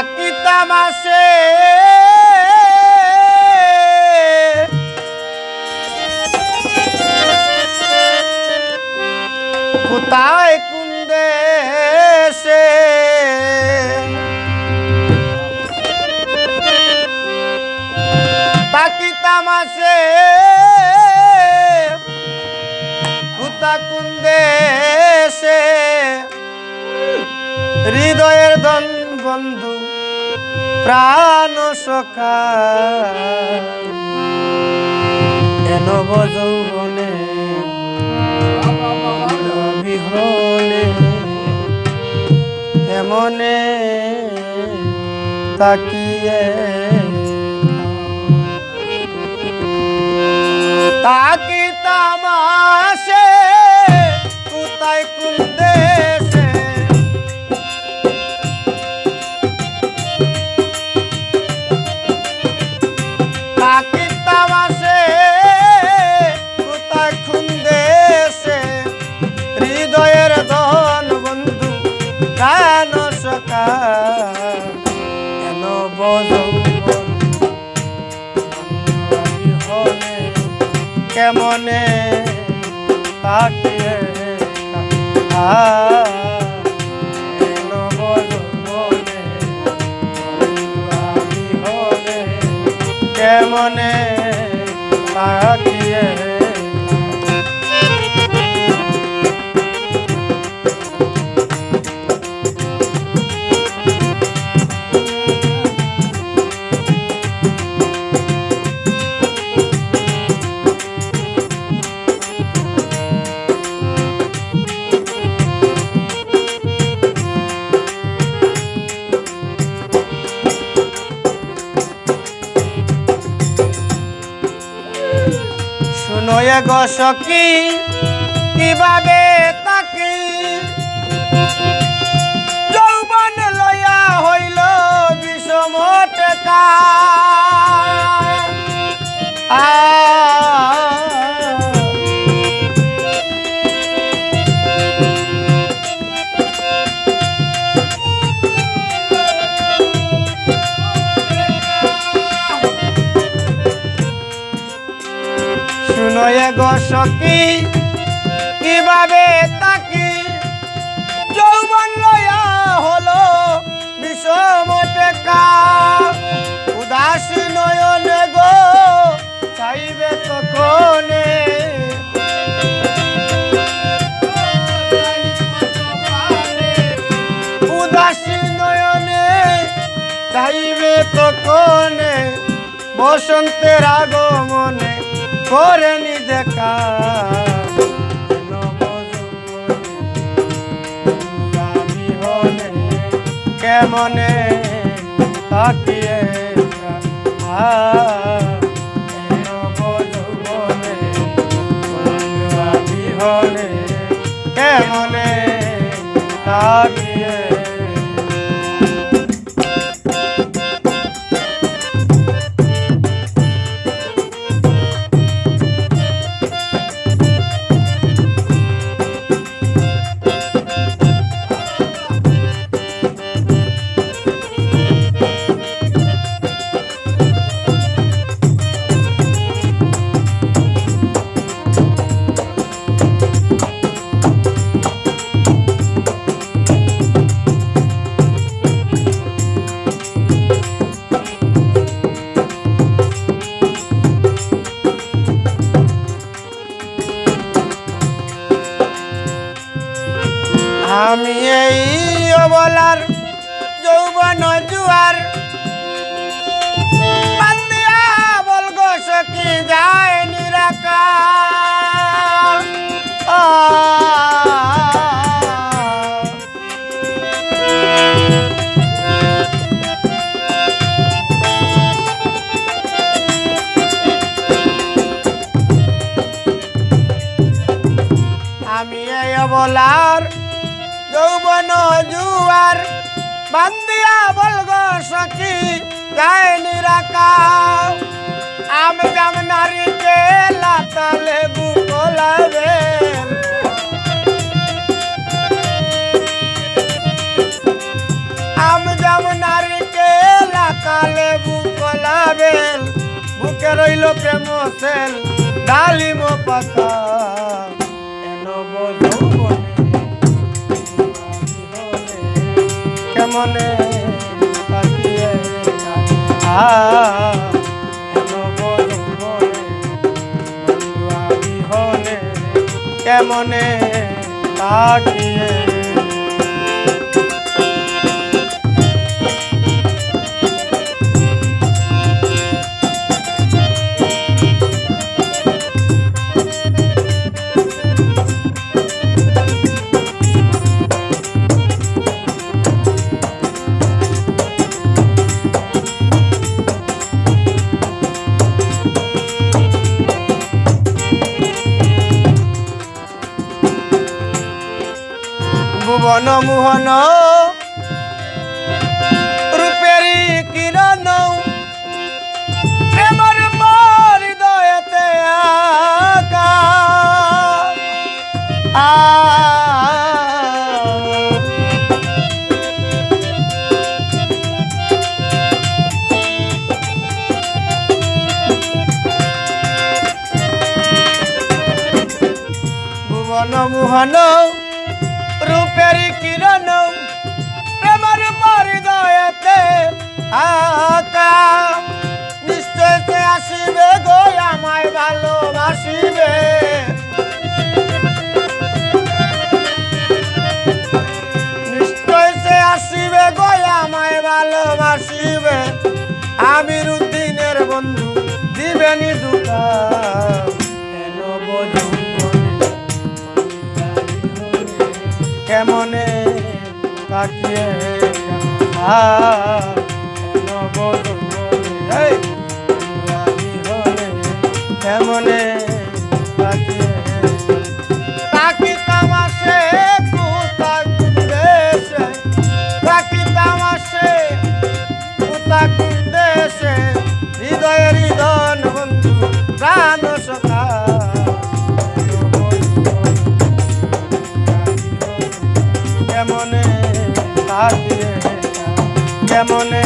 তাকিতাম আসে কোথায় কোন দেশে তাকিতাম আসে কোথায় কোন দেশে হৃদয়ের ধন বন্ধু প্রাণ সখা এন যৌবনে বিহনে এমনে তাকিয়ে তাকিতাম আসে কোথায় কোন দেশে তাকিতাম আসে কোথায় কোন দেশে হৃদয়ের ধন বন্ধু প্রাণ সখা এন যৌবন কেমনে তাকিয়ে কেমনে তাকিয়ে শুনয়ে গো সখী কিভাবে তাকি যৌবন লয়া হইল বিষম টেকা শুনয়ে গো সখী কিভাবে তাকি যৌবন লয়া হলো বিষম টেকা উদাসী নয়নে গো চাইবে তখনে উদাসী নয়নে চাইবে তখনে বসন্তের আগমনে করেনি দেখা কেমনে তাকিয়ে কেমনে তাকিয়ে আমি এই অবলার যৌবন জুয়ার বান্দিয়া বলগ সখী যায় নিরাকার আমি এই অবলার যৌবন জুয়ার বান্দিয়া বলগ সখী যায় নিরাকার আম জাম নারিকেল লতা লেবু কলা বেল আম জাম নারিকেল পাকে রইল প্রেম সেল ডালিম পাকা এন কেমনে তাকিয়ে কেমনে তাকিয়ে ভুবন মোহন রূপেরি কিরণ প্রেমর হৃদয়তে আকা ভুবন মোহন রূপেরি কিরণ প্রেমর হৃদয়তে আকা নিশ্চয় সে আসিবে গো আমায় ভালোবাসিবে নিশ্চয় সে আসিবে গো আমায় ভালোবাসিবে আমির উদ্দিনের বন্ধু দিবেনি দুঃখা কেমনে তাকিয়ে কেমনে তাকিয়ে তাকিতাম আসে কুতা কুন্দেশে তাকিতাম আসে কুতা কুন্দেশে হৃদয়ের হৃদন বন্ধু প্রাণ সখা কেমনে তাকিয়ে কেমনে